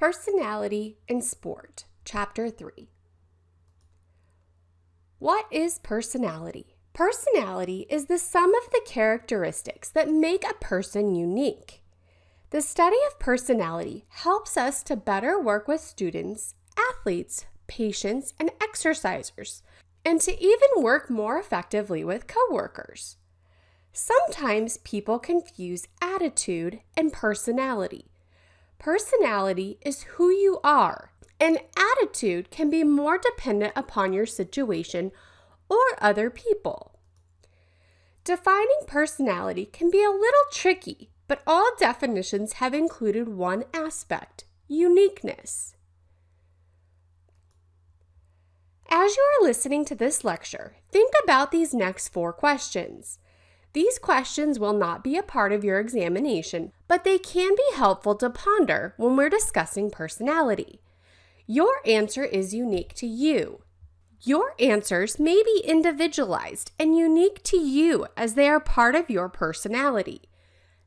Personality and Sport, Chapter 3. What is personality? Personality is the sum of the characteristics that make a person unique. The study of personality helps us to better work with students, athletes, patients, and exercisers, and to even work more effectively with coworkers. Sometimes people confuse attitude and personality. Personality is who you are, and attitude can be more dependent upon your situation or other people. Defining personality can be a little tricky, but all definitions have included one aspect: uniqueness. As you are listening to this lecture, think about these next 4 questions. These questions will not be a part of your examination, but they can be helpful to ponder when we're discussing personality. Your answer is unique to you. Your answers may be individualized and unique to you as they are part of your personality.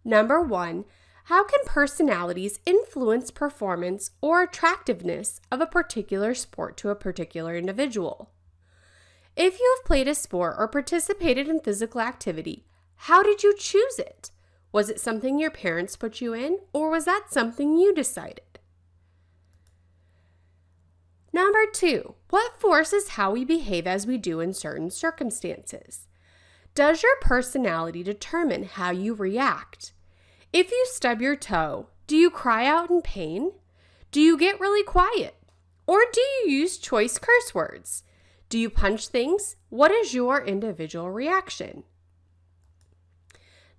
Number 1, how can personalities influence performance or attractiveness of a particular sport to a particular individual? If you have played a sport or participated in physical activity, how did you choose it? Was it something your parents put you in, or was that something you decided? Number 2, what forces how we behave as we do in certain circumstances? Does your personality determine how you react? If you stub your toe, do you cry out in pain? Do you get really quiet? Or do you use choice curse words? Do you punch things? What is your individual reaction?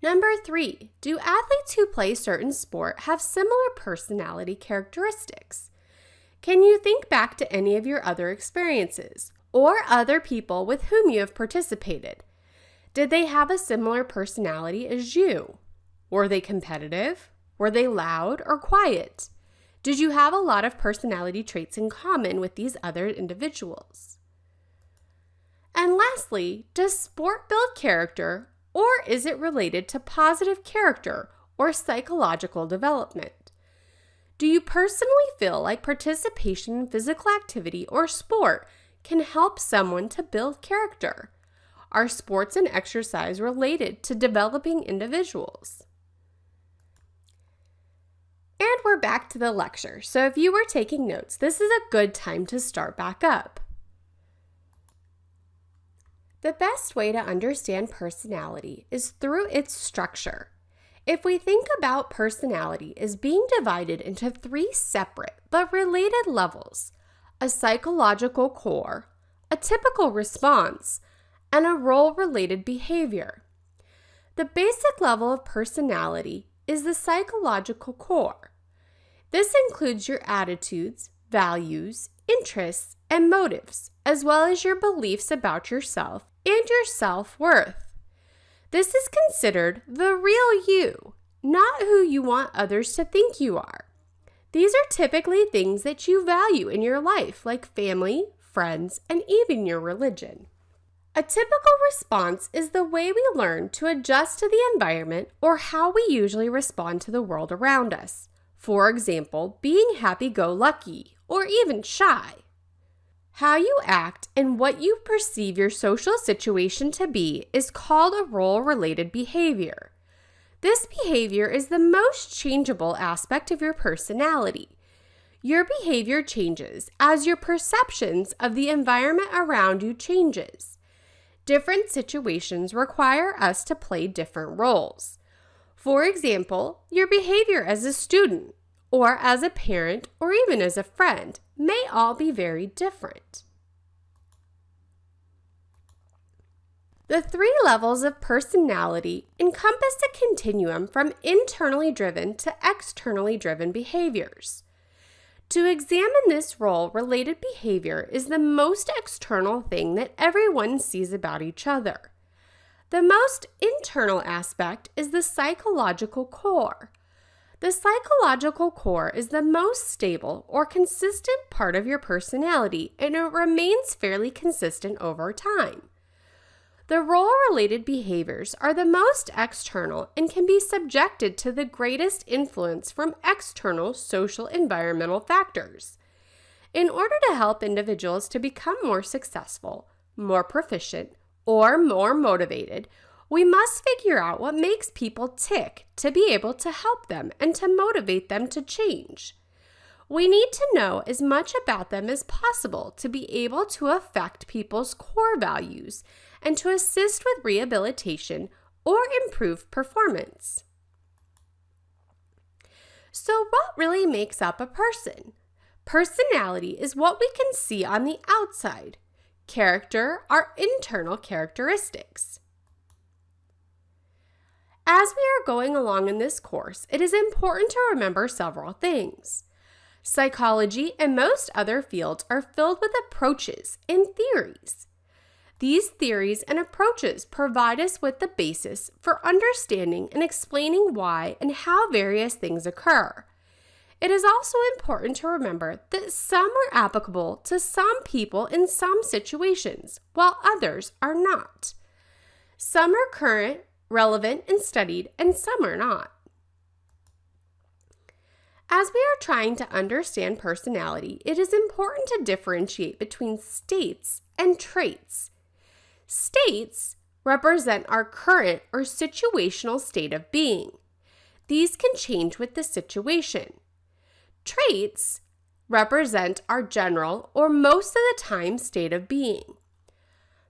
Number 3, do athletes who play certain sport have similar personality characteristics? Can you think back to any of your other experiences or other people with whom you have participated? Did they have a similar personality as you? Were they competitive? Were they loud or quiet? Did you have a lot of personality traits in common with these other individuals? And lastly, does sport build character, or is it related to positive character or psychological development? Do you personally feel like participation in physical activity or sport can help someone to build character? Are sports and exercise related to developing individuals? And we're back to the lecture, so if you were taking notes, this is a good time to start back up. The best way to understand personality is through its structure. If we think about personality as being divided into 3 separate but related levels, a psychological core, a typical response, and a role-related behavior. The basic level of personality is the psychological core. This includes your attitudes, values, interests, and motives, as well as your beliefs about yourself and your self-worth. This is considered the real you, not who you want others to think you are. These are typically things that you value in your life, like family, friends, and even your religion. A typical response is the way we learn to adjust to the environment or how we usually respond to the world around us. For example, being happy-go-lucky or even shy. How you act and what you perceive your social situation to be is called a role-related behavior. This behavior is the most changeable aspect of your personality. Your behavior changes as your perceptions of the environment around you changes. Different situations require us to play different roles. For example, your behavior as a student, or as a parent, or even as a friend, may all be very different. The 3 levels of personality encompass a continuum from internally driven to externally driven behaviors. To examine this role-related behavior is the most external thing that everyone sees about each other. The most internal aspect is the psychological core. The psychological core is the most stable or consistent part of your personality, and it remains fairly consistent over time. The role-related behaviors are the most external and can be subjected to the greatest influence from external social environmental factors. In order to help individuals to become more successful, more proficient, or more motivated, we must figure out what makes people tick to be able to help them and to motivate them to change. We need to know as much about them as possible to be able to affect people's core values and to assist with rehabilitation or improve performance. So what really makes up a person? Personality is what we can see on the outside. Character are internal characteristics. As we are going along in this course, it is important to remember several things. Psychology and most other fields are filled with approaches and theories. These theories and approaches provide us with the basis for understanding and explaining why and how various things occur. It is also important to remember that some are applicable to some people in some situations, while others are not. Some are current, relevant, and studied, and some are not. As we are trying to understand personality, it is important to differentiate between states and traits. States represent our current or situational state of being. These can change with the situation. Traits represent our general or most of the time state of being.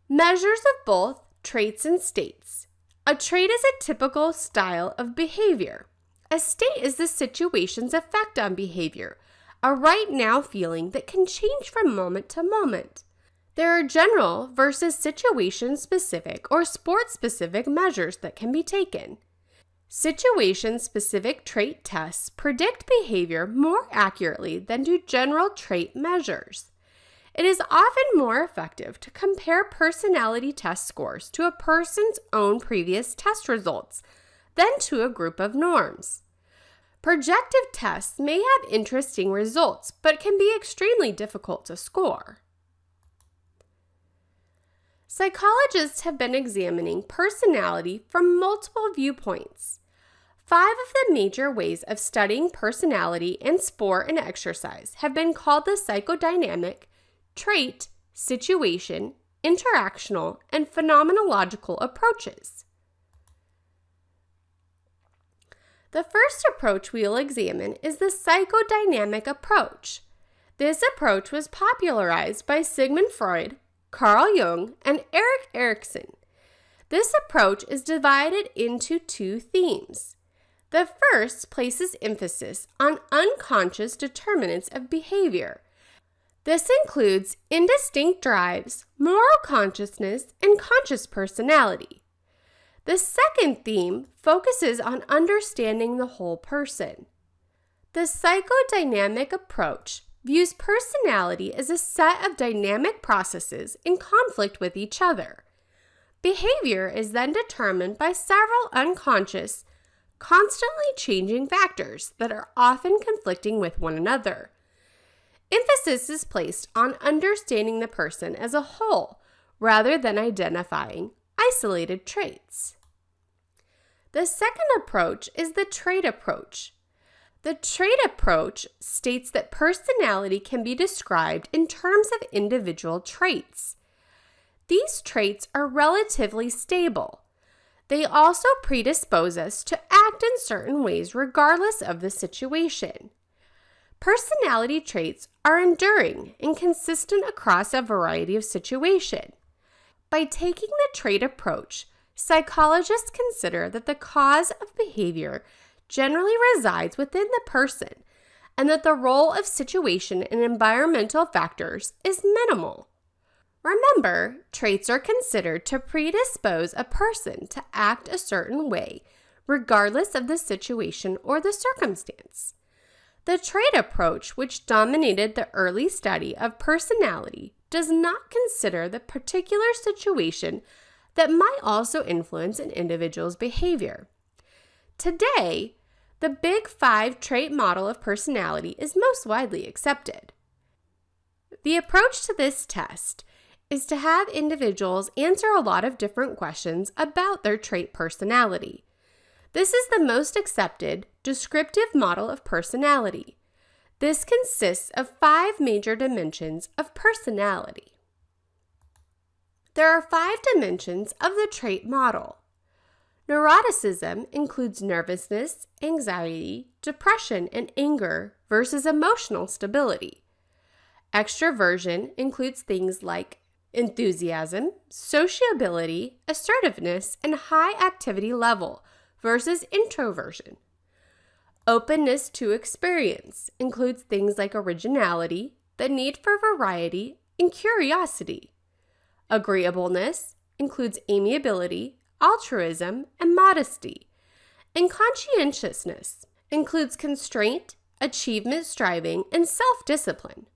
Measures of both traits and states. A trait is a typical style of behavior. A state is the situation's effect on behavior, a right now feeling that can change from moment to moment. There are general versus situation-specific or sport-specific measures that can be taken. Situation-specific trait tests predict behavior more accurately than do general trait measures. It is often more effective to compare personality test scores to a person's own previous test results than to a group of norms. Projective tests may have interesting results, but can be extremely difficult to score. Psychologists have been examining personality from multiple viewpoints. 5 of the major ways of studying personality in sport and exercise have been called the psychodynamic, trait, situation, interactional, and phenomenological approaches. The first approach we will examine is the psychodynamic approach. This approach was popularized by Sigmund Freud, Carl Jung, and Erik Erikson. This approach is divided into 2 themes. The first places emphasis on unconscious determinants of behavior. This includes indistinct drives, moral consciousness, and conscious personality. The second theme focuses on understanding the whole person. The psychodynamic approach views personality as a set of dynamic processes in conflict with each other. Behavior is then determined by several unconscious, constantly changing factors that are often conflicting with one another. Emphasis is placed on understanding the person as a whole rather than identifying isolated traits. The second approach is the trait approach. The trait approach states that personality can be described in terms of individual traits. These traits are relatively stable. They also predispose us to act in certain ways regardless of the situation. Personality traits are enduring and consistent across a variety of situations. By taking the trait approach, psychologists consider that the cause of behavior generally resides within the person and that the role of situation and environmental factors is minimal. Remember, traits are considered to predispose a person to act a certain way, regardless of the situation or the circumstance. The trait approach, which dominated the early study of personality, does not consider the particular situation that might also influence an individual's behavior. Today, the Big 5 trait model of personality is most widely accepted. The approach to this test is to have individuals answer a lot of different questions about their trait personality. This is the most accepted descriptive model of personality. This consists of 5 major dimensions of personality. There are 5 dimensions of the trait model. Neuroticism includes nervousness, anxiety, depression, and anger versus emotional stability. Extroversion includes things like enthusiasm, sociability, assertiveness, and high activity level versus introversion. Openness to experience includes things like originality, the need for variety, and curiosity. Agreeableness includes amiability, altruism, and modesty. And conscientiousness includes constraint, achievement striving, and self-discipline.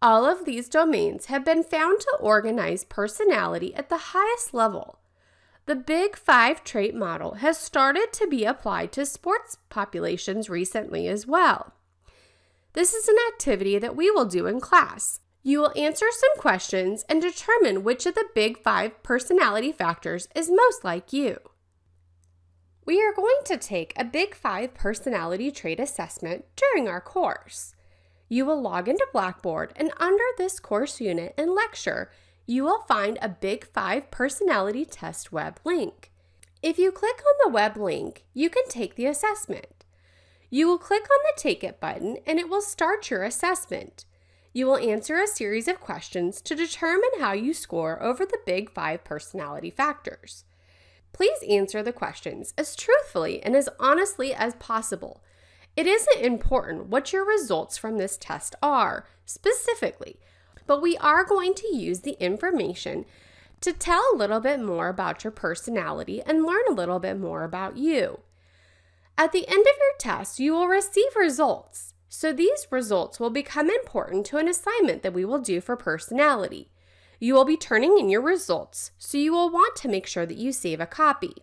All of these domains have been found to organize personality at the highest level. The Big 5 trait model has started to be applied to sports populations recently as well. This is an activity that we will do in class. You will answer some questions and determine which of the Big 5 personality factors is most like you. We are going to take a Big 5 personality trait assessment during our course. You will log into Blackboard, and under this course unit and lecture, you will find a Big 5 personality test web link. If you click on the web link, you can take the assessment. You will click on the Take It button, and it will start your assessment. You will answer a series of questions to determine how you score over the Big 5 personality factors. Please answer the questions as truthfully and as honestly as possible. It isn't important what your results from this test are specifically, but we are going to use the information to tell a little bit more about your personality and learn a little bit more about you. At the end of your test, you will receive results. So these results will become important to an assignment that we will do for personality. You will be turning in your results, so you will want to make sure that you save a copy.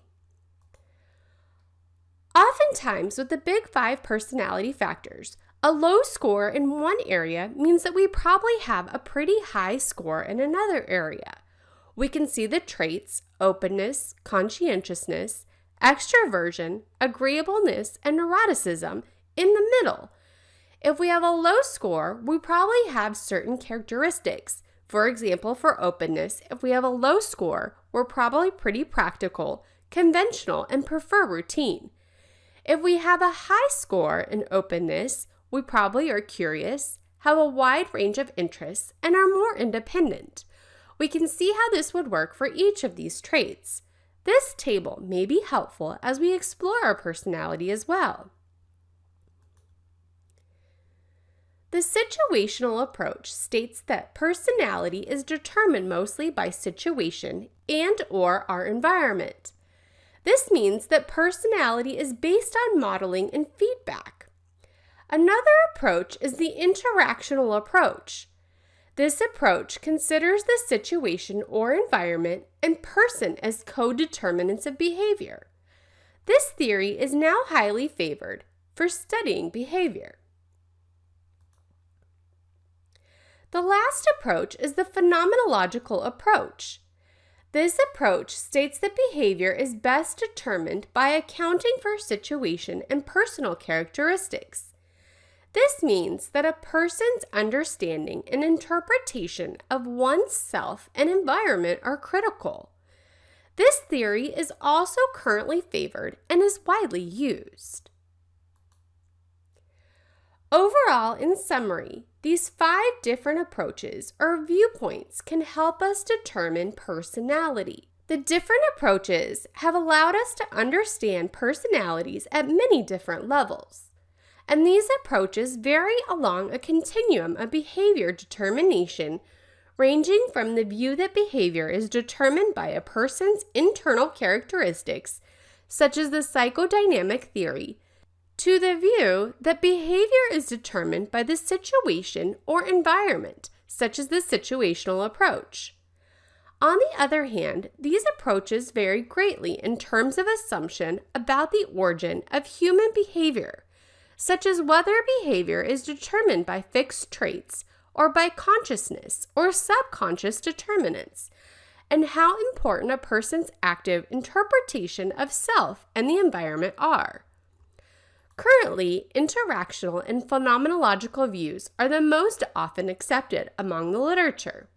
Oftentimes, with the Big 5 personality factors, a low score in one area means that we probably have a pretty high score in another area. We can see the traits, openness, conscientiousness, extroversion, agreeableness, and neuroticism in the middle. If we have a low score, we probably have certain characteristics. For example, for openness, if we have a low score, we're probably pretty practical, conventional, and prefer routine. If we have a high score in openness, we probably are curious, have a wide range of interests, and are more independent. We can see how this would work for each of these traits. This table may be helpful as we explore our personality as well. The situational approach states that personality is determined mostly by situation and/or our environment. This means that personality is based on modeling and feedback. Another approach is the interactional approach. This approach considers the situation or environment and person as co-determinants of behavior. This theory is now highly favored for studying behavior. The last approach is the phenomenological approach. This approach states that behavior is best determined by accounting for situation and personal characteristics. This means that a person's understanding and interpretation of oneself and environment are critical. This theory is also currently favored and is widely used. Overall, in summary, these 5 different approaches or viewpoints can help us determine personality. The different approaches have allowed us to understand personalities at many different levels. And these approaches vary along a continuum of behavior determination, ranging from the view that behavior is determined by a person's internal characteristics, such as the psychodynamic theory, to the view that behavior is determined by the situation or environment, such as the situational approach. On the other hand, these approaches vary greatly in terms of assumption about the origin of human behavior, such as whether behavior is determined by fixed traits or by consciousness or subconscious determinants, and how important a person's active interpretation of self and the environment are. Currently, interactional and phenomenological views are the most often accepted among the literature.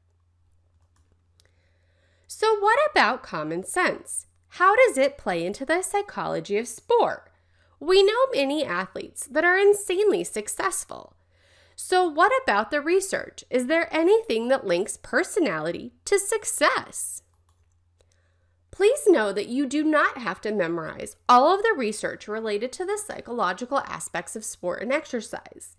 So what about common sense? How does it play into the psychology of sport? We know many athletes that are insanely successful. So what about the research? Is there anything that links personality to success? Please know that you do not have to memorize all of the research related to the psychological aspects of sport and exercise.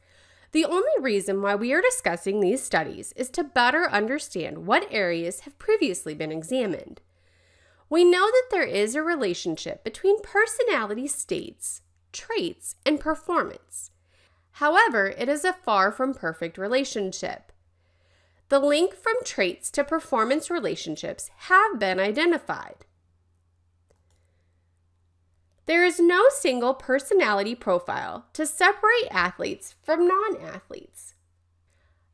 The only reason why we are discussing these studies is to better understand what areas have previously been examined. We know that there is a relationship between personality states, traits, and performance. However, it is a far from perfect relationship. The link from traits to performance relationships have been identified. There is no single personality profile to separate athletes from non-athletes.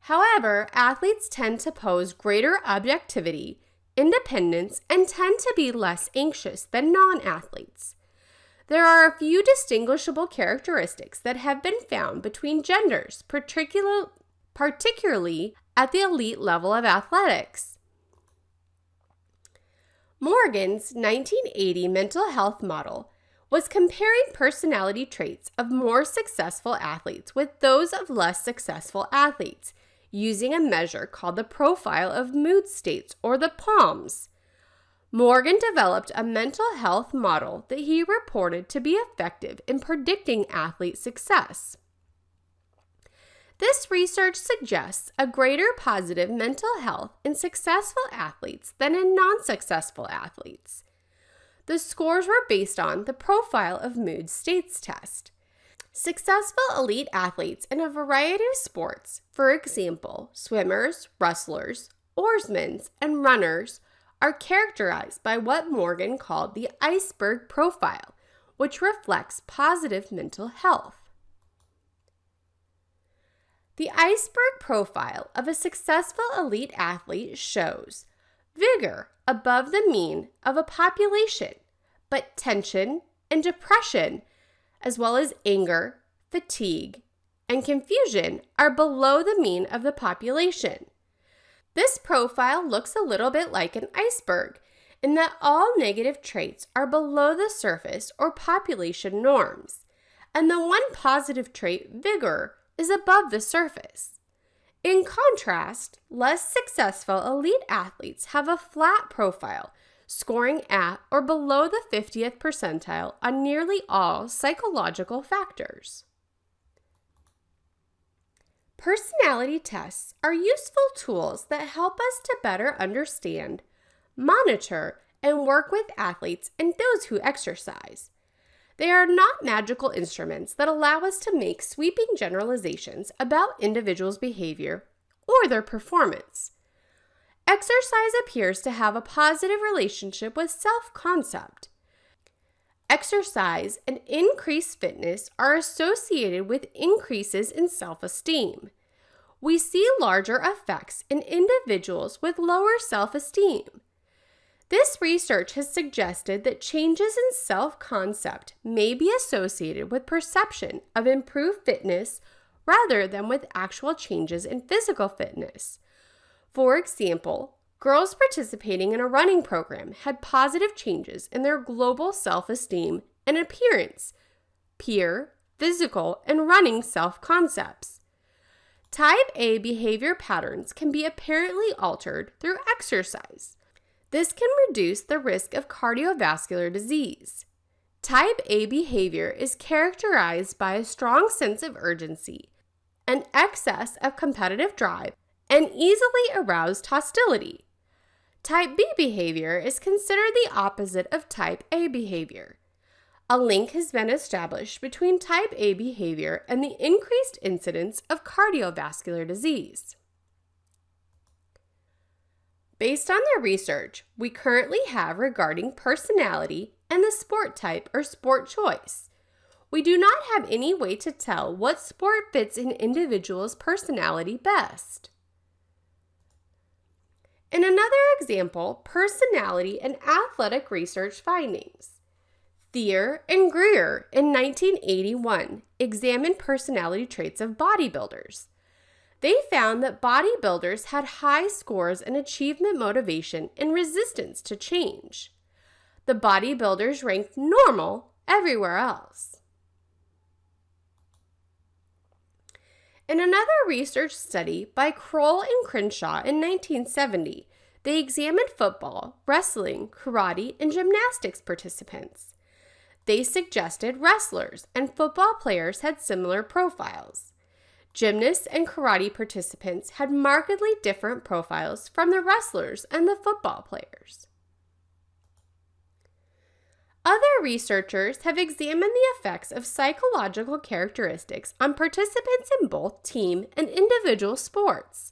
However, athletes tend to pose greater objectivity, independence, and tend to be less anxious than non-athletes. There are a few distinguishable characteristics that have been found between genders, particularly at the elite level of athletics. Morgan's 1980 mental health model was comparing personality traits of more successful athletes with those of less successful athletes using a measure called the profile of mood states, or the POMS. Morgan developed a mental health model that he reported to be effective in predicting athlete success. This research suggests a greater positive mental health in successful athletes than in non-successful athletes. The scores were based on the profile of mood states test. Successful elite athletes in a variety of sports, for example, swimmers, wrestlers, oarsmen, and runners, are characterized by what Morgan called the iceberg profile, which reflects positive mental health. The iceberg profile of a successful elite athlete shows vigor above the mean of a population, but tension and depression, as well as anger, fatigue, and confusion are below the mean of the population. This profile looks a little bit like an iceberg in that all negative traits are below the surface or population norms, and the one positive trait, vigor, is above the surface. In contrast, less successful elite athletes have a flat profile, scoring at or below the 50th percentile on nearly all psychological factors. Personality tests are useful tools that help us to better understand, monitor, and work with athletes and those who exercise. They are not magical instruments that allow us to make sweeping generalizations about individuals' behavior or their performance. Exercise appears to have a positive relationship with self-concept. Exercise and increased fitness are associated with increases in self-esteem. We see larger effects in individuals with lower self-esteem. This research has suggested that changes in self-concept may be associated with perception of improved fitness rather than with actual changes in physical fitness. For example, girls participating in a running program had positive changes in their global self-esteem and appearance, peer, physical, and running self-concepts. Type A behavior patterns can be apparently altered through exercise. This can reduce the risk of cardiovascular disease. Type A behavior is characterized by a strong sense of urgency, an excess of competitive drive, and easily aroused hostility. Type B behavior is considered the opposite of Type A behavior. A link has been established between Type A behavior and the increased incidence of cardiovascular disease. Based on their research we currently have regarding personality and the sport type or sport choice, we do not have any way to tell what sport fits an individual's personality best. In another example, personality and athletic research findings. Thier and Greer in 1981 examined personality traits of bodybuilders. They found that bodybuilders had high scores in achievement motivation and resistance to change. The bodybuilders ranked normal everywhere else. In another research study by Kroll and Crenshaw in 1970, they examined football, wrestling, karate, and gymnastics participants. They suggested wrestlers and football players had similar profiles. Gymnasts and karate participants had markedly different profiles from the wrestlers and the football players. Other researchers have examined the effects of psychological characteristics on participants in both team and individual sports.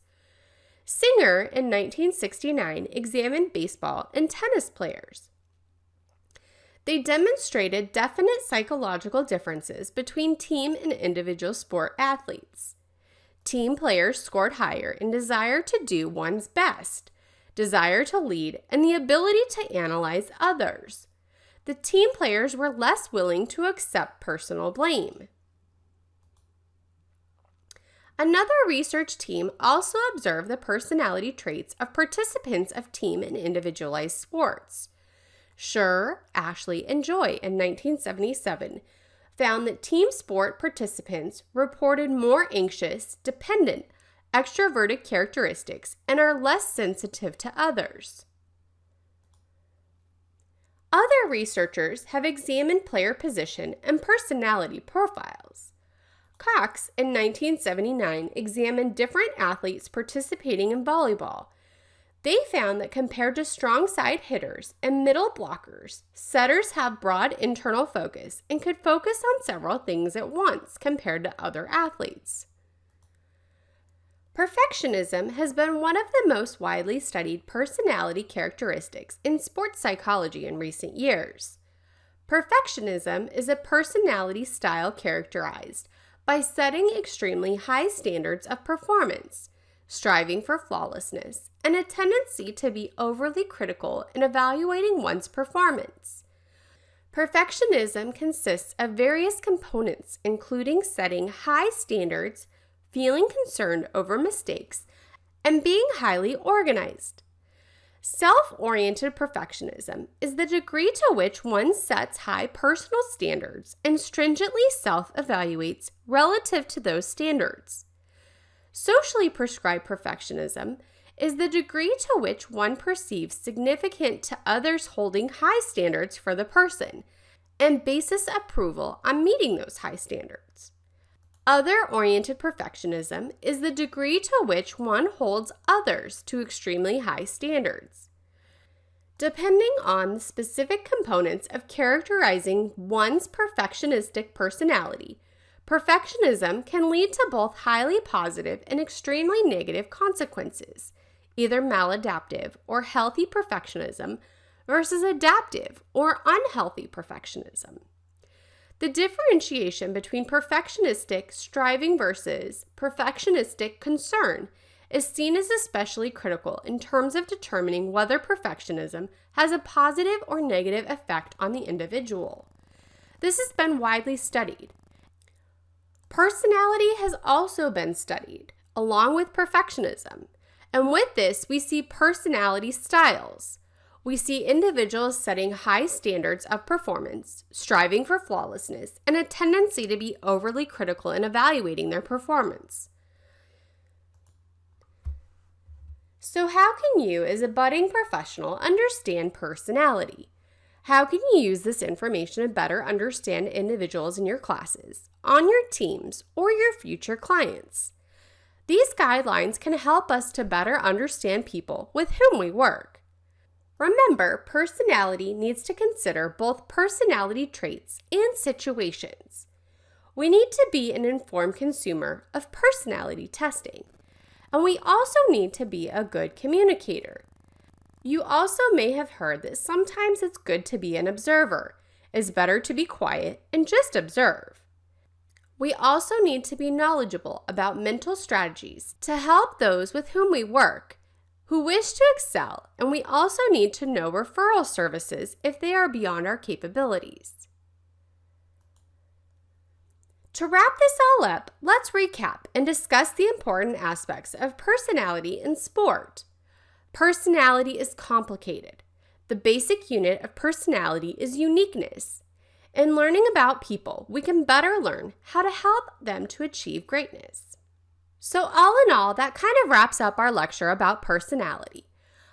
Singer in 1969 examined baseball and tennis players. They demonstrated definite psychological differences between team and individual sport athletes. Team players scored higher in desire to do one's best, desire to lead, and the ability to analyze others. The team players were less willing to accept personal blame. Another research team also observed the personality traits of participants of team and individualized sports. Schur, Ashley, and Joy in 1977 found that team sport participants reported more anxious, dependent, extroverted characteristics and are less sensitive to others. Other researchers have examined player position and personality profiles. Cox in 1979 examined different athletes participating in volleyball. They found that compared to strong side hitters and middle blockers, setters have broad internal focus and could focus on several things at once compared to other athletes. Perfectionism has been one of the most widely studied personality characteristics in sports psychology in recent years. Perfectionism is a personality style characterized by setting extremely high standards of performance, striving for flawlessness, and a tendency to be overly critical in evaluating one's performance. Perfectionism consists of various components, including setting high standards, feeling concerned over mistakes, and being highly organized. Self-oriented perfectionism is the degree to which one sets high personal standards and stringently self-evaluates relative to those standards. Socially prescribed perfectionism is the degree to which one perceives significant to others holding high standards for the person and bases approval on meeting those high standards. Other-oriented perfectionism is the degree to which one holds others to extremely high standards. Depending on the specific components of characterizing one's perfectionistic personality, perfectionism can lead to both highly positive and extremely negative consequences, either maladaptive or healthy perfectionism versus adaptive or unhealthy perfectionism. The differentiation between perfectionistic striving versus perfectionistic concern is seen as especially critical in terms of determining whether perfectionism has a positive or negative effect on the individual. This has been widely studied. Personality has also been studied, along with perfectionism, and with this we see personality styles. We see individuals setting high standards of performance, striving for flawlessness, and a tendency to be overly critical in evaluating their performance. So how can you, as a budding professional, understand personality? How can you use this information to better understand individuals in your classes, on your teams, or your future clients? These guidelines can help us to better understand people with whom we work. Remember, personality needs to consider both personality traits and situations. We need to be an informed consumer of personality testing, and we also need to be a good communicator. You also may have heard that sometimes it's good to be an observer. It's better to be quiet and just observe. We also need to be knowledgeable about mental strategies to help those with whom we work, who wish to excel, and we also need to know referral services if they are beyond our capabilities. To wrap this all up, let's recap and discuss the important aspects of personality in sport. Personality is complicated. The basic unit of personality is uniqueness. In learning about people, we can better learn how to help them to achieve greatness. So all in all, that kind of wraps up our lecture about personality.